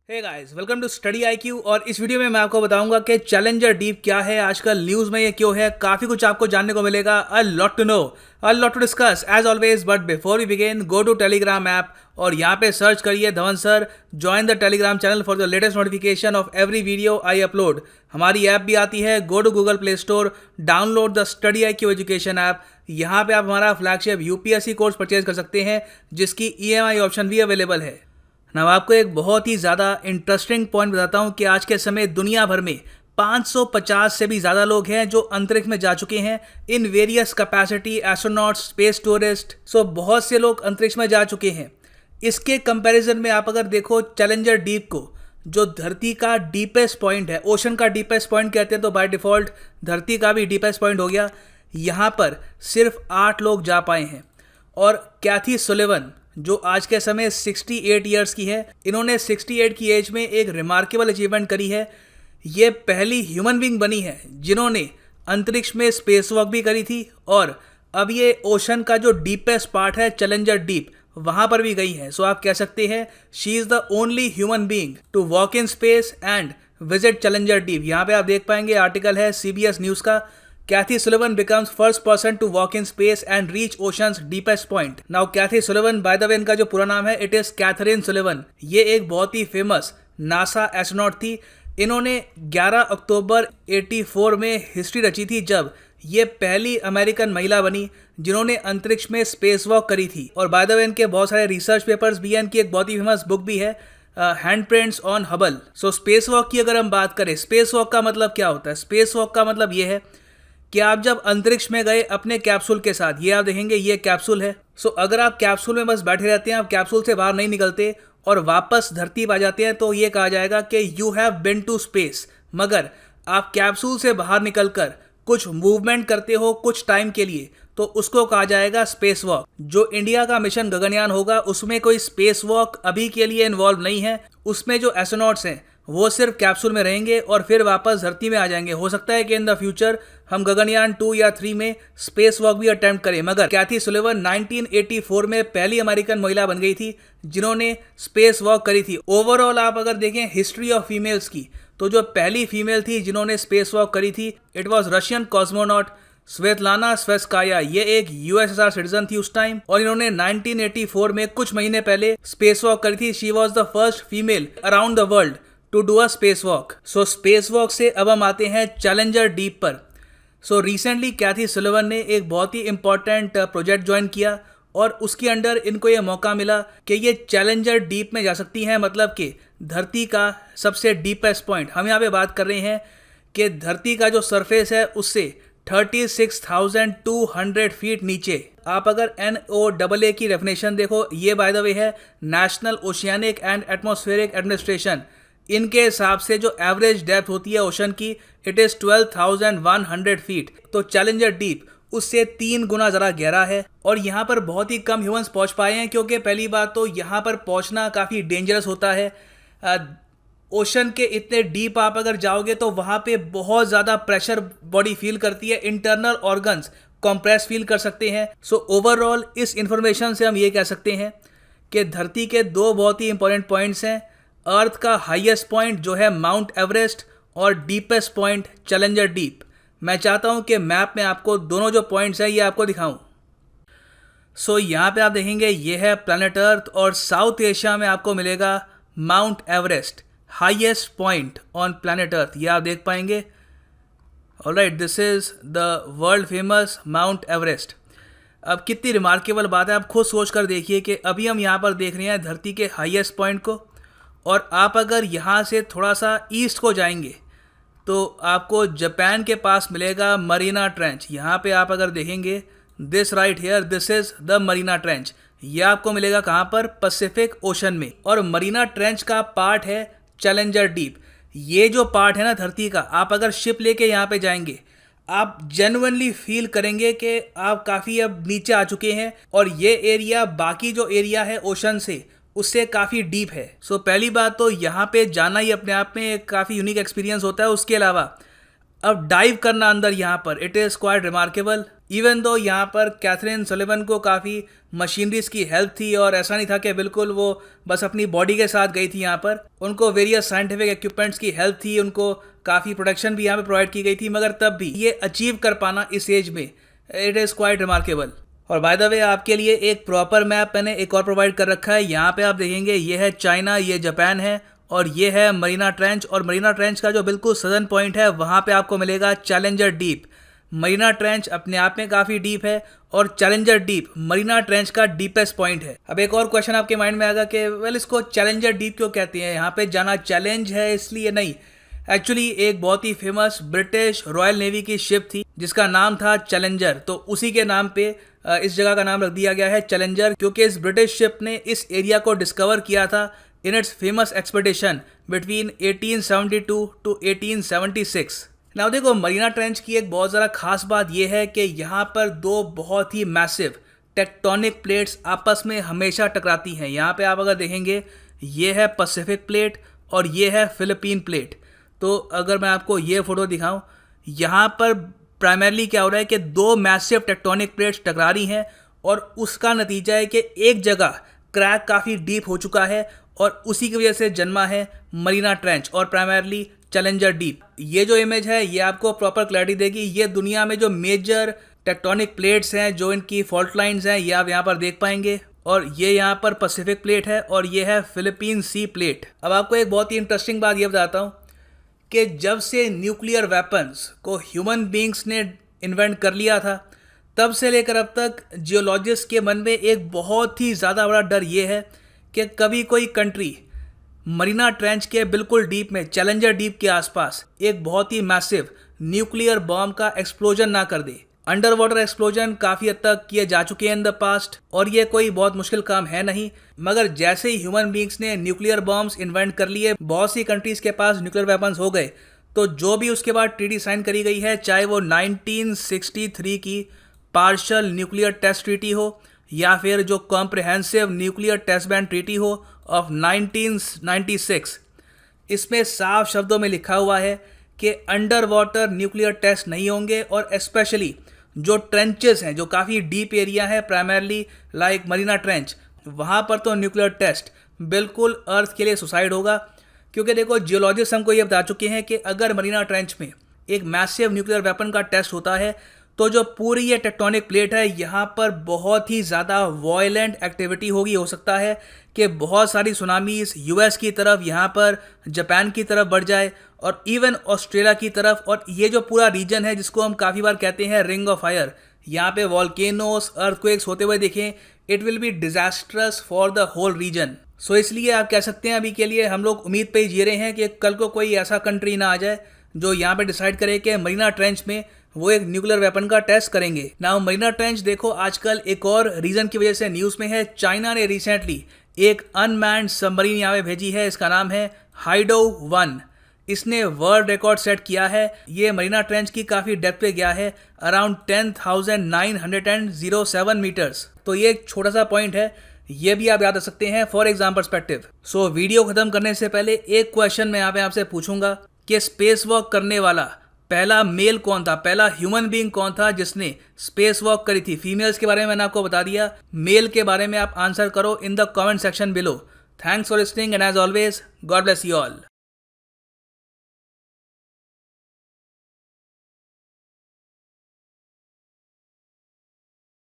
Hey guys, welcome to study IQ. और इस video में मैं आपको बताऊंगा कि चैलेंजर डीप क्या है, आजकल न्यूज़ में ये क्यों है। काफ़ी कुछ आपको जानने को मिलेगा। A lot to know, a lot to discuss as always. But before we begin, go to Telegram app और यहाँ पे सर्च करिए Dhawan sir. Join the Telegram channel for the latest notification of every video I upload. हमारी app भी आती है, go to Google Play Store, download the Study IQ education app. यहाँ पे आप हमारा फ्लैगशिप यूपीएससी कोर्स परचेज कर सकते हैं, जिसकी ईएमआई ऑप्शन भी अवेलेबल है। मैं आपको एक बहुत ही ज़्यादा इंटरेस्टिंग पॉइंट बताता हूँ कि आज के समय दुनिया भर में 550 से भी ज़्यादा लोग हैं जो अंतरिक्ष में जा चुके हैं in various capacity, astronauts, space tourist. So बहुत से लोग अंतरिक्ष में जा चुके हैं। इसके कंपैरिजन में आप अगर देखो चैलेंजर डीप को, जो धरती का डीपेस्ट पॉइंट है, ओशन का डीपेस्ट पॉइंट कहते हैं, तो बाय डिफ़ॉल्ट धरती का भी डीपेस्ट पॉइंट हो गया। यहाँ पर सिर्फ 8 लोग जा पाए हैं। और कैथी सुलिवन, जो आज के समय 68 ईयर्स की है, इन्होंने 68 की एज में एक रिमार्केबल अचीवमेंट करी है। ये पहली ह्यूमन बीइंग बनी है जिन्होंने अंतरिक्ष में स्पेस वॉक भी करी थी, और अब ये ओशन का जो डीपेस्ट पार्ट है चैलेंजर डीप, वहाँ पर भी गई है। सो आप कह सकते हैं she is the only human being to walk in space and visit Challenger Deep. यहाँ पे आप देख पाएंगे, आर्टिकल है CBS न्यूज़ का। Kathy Sullivan becomes first person to walk in space and reach ocean's deepest point. Now Kathy Sullivan, by the way, इनका जो पूरा नाम है it is Catherine Sullivan। ये एक बहुत ही फेमस नासा एस्ट्रोनॉट थी। इन्होंने 11 अक्टूबर 84 में हिस्ट्री रची थी, जब ये पहली अमेरिकन महिला बनी जिन्होंने अंतरिक्ष में स्पेस वॉक करी थी। और बाय द वे इनके बहुत सारे रिसर्च पेपर्स भी हैं। इनकी एक बहुत ही फेमस बुक भी है, handprints on Hubble. So space walk की अगर हम बात करें, स्पेस वॉक का मतलब क्या होता है? स्पेस वॉक का मतलब ये है कि आप जब अंतरिक्ष में गए अपने कैप्सूल के साथ, ये आप देखेंगे ये कैप्सूल है। सो अगर आप कैप्सूल में बस बैठे रहते हैं, आप कैप्सूल से बाहर नहीं निकलते और वापस धरती पर आ जाते हैं, तो ये कहा जाएगा कि you have been to space. मगर आप कैप्सूल से बाहर निकलकर कुछ मूवमेंट करते हो कुछ टाइम के लिए, तो उसको कहा जाएगा स्पेस वॉक। जो इंडिया का मिशन गगनयान होगा, उसमें कोई स्पेस वॉक अभी के लिए इन्वॉल्व नहीं है। उसमें जो एस्ट्रोनॉट्स हैं वो सिर्फ कैप्सूल में रहेंगे और फिर वापस धरती में आ जाएंगे। हो सकता है कि इन द फ्यूचर हम गगनयान 2 या 3 में स्पेस वॉक भी अटेम्प्ट करें। मगर कैथी सुलिवन 1984 में पहली अमेरिकन महिला बन गई थी जिन्होंने स्पेस वॉक करी थी। ओवरऑल आप अगर देखें हिस्ट्री ऑफ फीमेल्स की, तो जो पहली फीमेल थी जिन्होंने स्पेस वॉक करी थी, it was Russian cosmonaut Svetlana Savitskaya. ये एक USSR सिटीजन थी उस टाइम, और इन्होंने 1984 में कुछ महीने पहले स्पेस वॉक करी थी। She was the first female around the world to do a space walk. So space walk से अब हम आते हैं चैलेंजर डीप पर। सो रिसेंटली कैथी सुलिवन ने एक बहुत ही इंपॉर्टेंट प्रोजेक्ट ज्वाइन किया, और उसके अंडर इनको ये मौका मिला कि ये चैलेंजर डीप में जा सकती हैं, मतलब कि धरती का सबसे डीपेस्ट पॉइंट। हम यहाँ पे बात कर रहे हैं कि धरती का जो सरफेस है उससे 36,200 फीट नीचे। आप अगर NOAA की डेफिनेशन देखो, ये बाय द वे है national oceanic and atmospheric administration. इनके हिसाब से जो एवरेज डेप्थ होती है ओशन की, इट इज़ 12,100 फीट। तो चैलेंजर डीप उससे 3 गुना ज़रा गहरा है, और यहाँ पर बहुत ही कम ह्यूमंस पहुँच पाए हैं, क्योंकि पहली बात तो यहाँ पर पहुँचना काफ़ी डेंजरस होता है। ओशन के इतने डीप आप अगर जाओगे तो वहाँ पे बहुत ज़्यादा प्रेशर बॉडी फील करती है, इंटरनल ऑर्गन्स कॉम्प्रेस फील कर सकते हैं। सो ओवरऑल इस इंफॉर्मेशन से हम ये कह सकते हैं कि धरती के 2 बहुत ही इंपॉर्टेंट पॉइंट्स हैं। अर्थ का हाईएस्ट पॉइंट जो है माउंट एवरेस्ट, और डीपेस्ट पॉइंट चैलेंजर डीप। मैं चाहता हूं कि मैप में आपको दोनों जो पॉइंट्स हैं ये आपको दिखाऊं। सो यहाँ पे आप देखेंगे ये है प्लैनेट अर्थ, और साउथ एशिया में आपको मिलेगा Mount Everest, highest point on planet earth. ये आप देख पाएंगे। Alright, this is the world famous Mount Everest. अब कितनी रिमार्केबल बात है, आप खुद सोच कर देखिए कि अभी हम यहाँ पर देख रहे हैं धरती के हाईएस्ट पॉइंट को, और आप अगर यहाँ से थोड़ा सा ईस्ट को जाएंगे तो आपको जापान के पास मिलेगा मरीना ट्रेंच। यहाँ पे आप अगर देखेंगे, this right here, this is the Marina trench. ये आपको मिलेगा कहाँ पर? पैसिफिक ओशन में। और मरीना ट्रेंच का पार्ट है चैलेंजर डीप। ये जो पार्ट है ना धरती का, आप अगर शिप लेके यहाँ पे जाएंगे, आप जेन्युइनली फील करेंगे कि आप काफ़ी अब नीचे आ चुके हैं, और ये एरिया बाकी जो एरिया है ओशन से उससे काफ़ी डीप है। सो पहली बात तो यहाँ पे जाना ही अपने आप में एक काफ़ी यूनिक एक्सपीरियंस होता है। उसके अलावा अब डाइव करना अंदर यहाँ पर, it is quite remarkable. Even though यहाँ पर कैथरीन सलिवन को काफ़ी मशीनरीज की हेल्प थी और ऐसा नहीं था कि बिल्कुल वो बस अपनी बॉडी के साथ गई थी यहाँ पर, उनको वेरियस साइंटिफिक इक्विपमेंट्स की हेल्प थी, उनको काफ़ी प्रोटेक्शन भी यहाँ पे प्रोवाइड की गई थी, मगर तब भी ये अचीव कर पाना इस एज में इट इज़ क्वाइट रिमार्केबल। और बाय द वे आपके लिए एक प्रॉपर मैप मैंने एक और प्रोवाइड कर रखा है। यहाँ पे आप देखेंगे ये है चाइना, ये जापान है और ये है मरीना ट्रेंच। और मरीना ट्रेंच का जो बिल्कुल सदर्न पॉइंट है वहाँ पे आपको मिलेगा चैलेंजर डीप। मरीना ट्रेंच अपने आप में काफ़ी डीप है और चैलेंजर डीप मरीना ट्रेंच का डीपेस्ट पॉइंट है। अब एक और क्वेश्चन आपके माइंड में आएगा कि वेल इसको चैलेंजर डीप क्यों कहते हैं, यहाँ पे जाना चैलेंज है इसलिए नहीं। एक्चुअली एक बहुत ही फेमस ब्रिटिश रॉयल नेवी की शिप थी जिसका नाम था चैलेंजर, तो उसी के नाम पे इस जगह का नाम रख दिया गया है चैलेंजर, क्योंकि इस ब्रिटिश शिप ने इस एरिया को डिस्कवर किया था in its famous expedition between 1872 to 1876। Now देखो मरीना ट्रेंच की एक बहुत ज़्यादा खास बात यह है कि यहाँ पर दो बहुत ही मैसिव टेक्टोनिक प्लेट्स आपस में हमेशा टकराती हैं। यहाँ पे आप अगर देखेंगे ये है पैसिफिक प्लेट और ये है फिलिपीन प्लेट। तो अगर मैं आपको ये फोटो दिखाऊं, यहाँ पर प्राइमरली क्या हो रहा है कि दो मैसिव टेक्टोनिक प्लेट्स टकरा रही हैं और उसका नतीजा है कि एक जगह क्रैक काफ़ी डीप हो चुका है और उसी की वजह से जन्मा है मरीना ट्रेंच और प्राइमरली चैलेंजर डीप। ये जो इमेज है ये आपको प्रॉपर क्लैरिटी देगी। ये दुनिया में जो मेजर टेक्टोनिक प्लेट्स हैं, जो इनकी फॉल्ट लाइंस हैं, ये आप यहाँ पर देख पाएंगे। और ये यहाँ पर पैसिफिक प्लेट है और ये है फिलिपीन सी प्लेट। अब आपको एक बहुत ही इंटरेस्टिंग बात ये बताता हूँ कि जब से न्यूक्लियर वेपन्स को ह्यूमन बींग्स ने इन्वेंट कर लिया था, तब से लेकर अब तक जियोलॉजिस्ट के मन में एक बहुत ही ज़्यादा बड़ा डर ये है कि कभी कोई कंट्री मरीना ट्रेंच के बिल्कुल डीप में चैलेंजर डीप के आसपास एक बहुत ही मैसिव न्यूक्लियर बॉम्ब का एक्सप्लोजन ना कर दे। अंडर वाटर एक्सप्लोजन काफ़ी हद तक किए जा चुके हैं इन द पास्ट और ये कोई बहुत मुश्किल काम है नहीं, मगर जैसे ही ह्यूमन बींग्स ने न्यूक्लियर बॉम्ब्स इन्वेंट कर लिए, बहुत सी कंट्रीज़ के पास न्यूक्लियर वेपन्स हो गए, तो जो भी उसके बाद ट्रीटी साइन करी गई है, चाहे वो 1963 की पार्शल न्यूक्लियर टेस्ट ट्रीटी हो या फिर जो comprehensive nuclear test ban treaty हो ऑफ 1996, इसमें साफ शब्दों में लिखा हुआ है कि अंडर वाटर न्यूक्लियर टेस्ट नहीं होंगे और स्पेशली जो ट्रेंचेस हैं, जो काफ़ी डीप एरिया है, प्राइमरली लाइक मरीना ट्रेंच, वहाँ पर तो न्यूक्लियर टेस्ट बिल्कुल अर्थ के लिए सुसाइड होगा। क्योंकि देखो जियोलॉजिस्ट हमको ये बता चुके हैं कि अगर मरीना ट्रेंच में एक मैसिव न्यूक्लियर वेपन का टेस्ट होता है तो जो पूरी ये टेक्टोनिक प्लेट है यहाँ पर बहुत ही ज़्यादा वायलेंट एक्टिविटी होगी। हो सकता है कि बहुत सारी सुनामीज यूएस की तरफ, यहाँ पर जापान की तरफ बढ़ जाए और इवन ऑस्ट्रेलिया की तरफ। और ये जो पूरा रीजन है जिसको हम काफ़ी बार कहते हैं रिंग ऑफ फायर, यहाँ पे वॉल्केनोस, अर्थक्वेक्स होते हुए देखें, it will be disastrous for the whole region. So इसलिए आप कह सकते हैं अभी के लिए हम लोग उम्मीद पे ही जी रहे हैं कि कल को कोई ऐसा कंट्री ना आ जाए जो यहाँ पे डिसाइड करे कि मरीना ट्रेंच में वो एक न्यूक्लियर वेपन का टेस्ट करेंगे। नाउ मरीना ट्रेंच देखो आजकल एक और रीजन की वजह से न्यूज़ में है। चाइना ने रिसेंटली एक अनमैन्ड सबमरीन यहाँ पे भेजी है, इसका नाम है हाइडो 1। इसने वर्ल्ड रिकॉर्ड सेट किया है। ये मरीना ट्रेंच की काफ़ी डेप्थ पे गया है, अराउंड 10,907 मीटर्स। तो ये एक छोटा सा पॉइंट है, ये भी आप याद रख सकते हैं for exam perspective. So video खत्म करने से पहले एक क्वेश्चन मैं यहाँ पे आपसे पूछूंगा कि स्पेस वॉक करने वाला पहला मेल कौन था, पहला ह्यूमन बीइंग कौन था जिसने स्पेस वॉक करी थी। फीमेल्स के बारे में मैंने आपको बता दिया, मेल के बारे में आप आंसर करो in the comment section below. Thanks for listening and as always God bless you all.